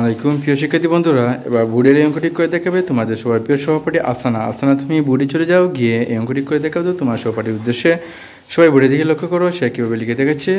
আলাইকুম প্রিয় শিক্ষার্থী বন্ধুরা, এবার বোর্ডের এই অঙ্কটি করে দেখাবে তোমাদের সবার প্রিয় সহপাঠী আসানা। আসানা, তুমি বোর্ডে চলে যাও, গিয়ে এই অঙ্কটি করে দেখাও তো তোমার সহপাঠীর উদ্দেশ্যে। সবাই বোর্ডের দিকে লক্ষ্য করো, সে কীভাবে লিখে দেখাচ্ছে।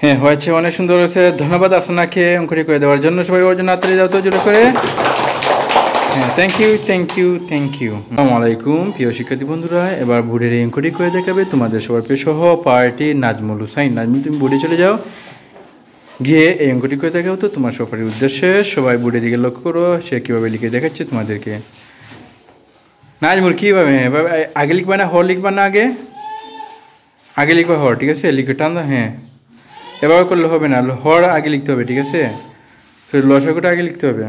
হ্যাঁ, হয়েছে, অনেক সুন্দর হয়েছে। ধন্যবাদ আসানাকে অঙ্কটি করে দেওয়ার জন্য। সবাই ওর জন্য হাততালি দাও তো জোরে করে। হ্যাঁ, thank you thank you thank you. আসসালামু আলাইকুম প্রিয় শিক্ষার্থী বন্ধুরা, এবার বোর্ডের এই অঙ্কটি করে দেখাবে তোমাদের সবার প্রিয় সহপাঠী নাজমুল হুসাইন। নাজমুল, তুমি বোর্ডে চলে যাও, গিয়ে এই অঙ্কটি করে দেখাও তো তোমার সহপাঠীর উদ্দেশ্যে। সবাই বোর্ডের দিকে লক্ষ্য করো, সে কীভাবে লিখে দেখাচ্ছে তোমাদেরকে। নাজমুল, কীভাবে আগে লিখবা না হর লিখবা না? আগে আগে লিখবা হর, ঠিক আছে? লিখে টান দাও। হ্যাঁ, এভাবে করলে হবে না, হর আগে লিখতে হবে, ঠিক আছে? তো লসাগুটা আগে লিখতে হবে।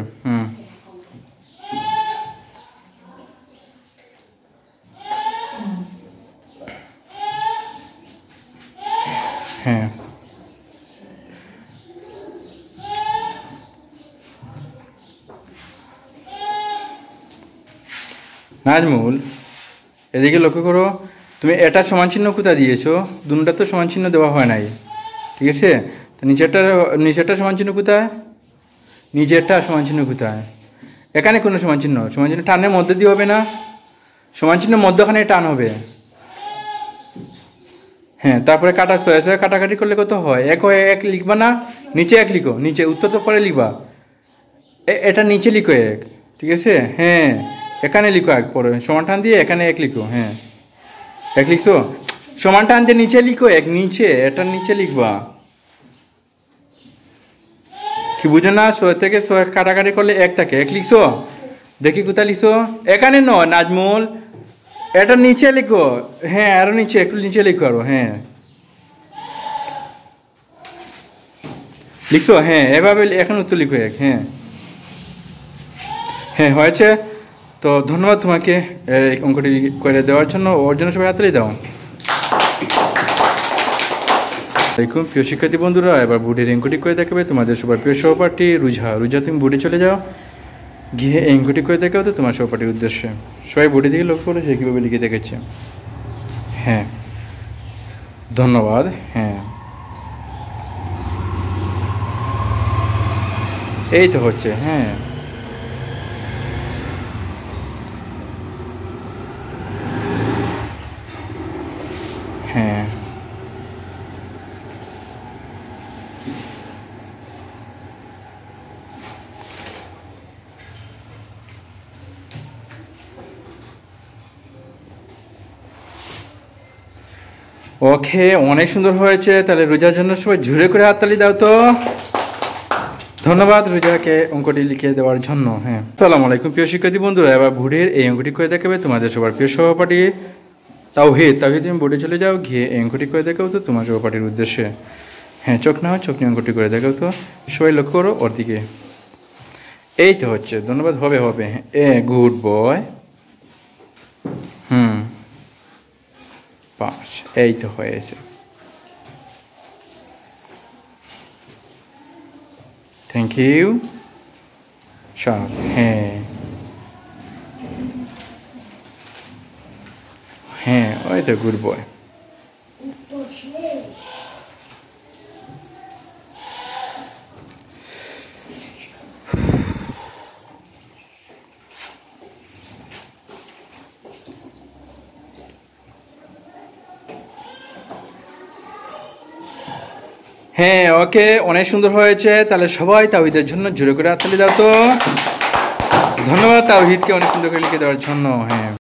হ্যাঁ, নাজমুল এদিকে লক্ষ্য করো, তুমি এটা সমান চিহ্ন কোথায় দিয়েছো? দুটা তো সমান চিহ্ন দেওয়া হয় নাই, ঠিক আছে? তো নিচেরটা সমান চিহ্ন কোথায়? নিচেরটা সমান চিহ্ন কোথায়? এখানে কোনো সমান চিহ্ন টানের মধ্যে দিয়ে হবে না, সমান চিহ্ন মধ্যখানে টান হবে। হ্যাঁ, তারপরে কাটা আছে, কাটাকাটি করলে কত হয়? এক হয়, এক লিখবা না, নিচে এক লিখো, নিচে উত্তর তো পরে লিখবা। এটা নিচে লিখো এক, ঠিক আছে? হ্যাঁ, এখানে লিখো এক, পরে সমান টান দিয়ে এখানে এক লিখো। হ্যাঁ, এক লিখছো, সমান টান দিয়ে নিচে লিখো এক, নিচে, এটা নিচে লিখবা। কি বুঝো না? শো থেকে কাটাকাটি করলে এক থাকে, এক লিখছো। দেখি কোথায় লিখছো? এখানে নয় নাজমুল, এটা নিচে লিখো। হ্যাঁ, আরো নিচে, একটু নিচে লিখো আরো। হ্যাঁ, লিখছো? হ্যাঁ, এভাবে এখন উত্তর লিখো এক। হ্যাঁ হ্যাঁ, হয়েছে। তো ধন্যবাদ তোমাকে এই অঙ্কটি করে দেওয়ার জন্য। ওর জন্য সবাই হাততালি দাও। দেখুন প্রিয় শিক্ষার্থী বন্ধুরা, এবার বোর্ডের অঙ্কটি করে দেখাবে তোমাদের সবার প্রিয় সহপাঠী রুজা। রুজা, তুমি বোর্ডে চলে যাও, গিয়ে এই অঙ্কটি করে দেখাও তো তোমার সহপাঠীর উদ্দেশ্যে। সবাই বোর্ডের দিকে লক্ষ্য করে, সে কীভাবে লিখে দেখেছে। হ্যাঁ, ধন্যবাদ। হ্যাঁ, এই তো হচ্ছে। হ্যাঁ, হ্যাঁ, ওকে, অনেক সুন্দর হয়েছে। তাহলে রোজার জন্য সবাই জোরে করে হাততালি দাও তো। ধন্যবাদ রোজাকে অঙ্কটি লিখে দেওয়ার জন্য। হ্যাঁ, আসসালামু আলাইকুম প্রিয় শিক্ষার্থী বন্ধুরা, এবার বোর্ডের এই অঙ্কটি করে দেখাবে তোমাদের সবার প্রিয় সহপাঠী তাওহিদ। তুমি বোর্ডে চলে যাও, গিয়ে এই অঙ্কটি করে দেখাও তো তোমার সহপাঠীর উদ্দেশ্যে। হ্যাঁ, চোখ না হয় চোখ নিয়ে অঙ্কটি করে দেখাও তো। সবাই লক্ষ্য করো ওর দিকে। এই তো হচ্ছে, ধন্যবাদ। হবে হবে, গুড বয়। 5, এই তো হয়েছে। Thank you. 7, হ্যাঁ হ্যাঁ, ওই তো গুড বয়। হ্যাঁ, ওকে, অনেক সুন্দর হয়েছে। তাহলে সবাই তাওহিদের জন্য জোরে করে হাততালি দাও তো। ধন্যবাদ তাওহিদকে অনেক সুন্দর করে লিখে দেওয়ার জন্য। হ্যাঁ।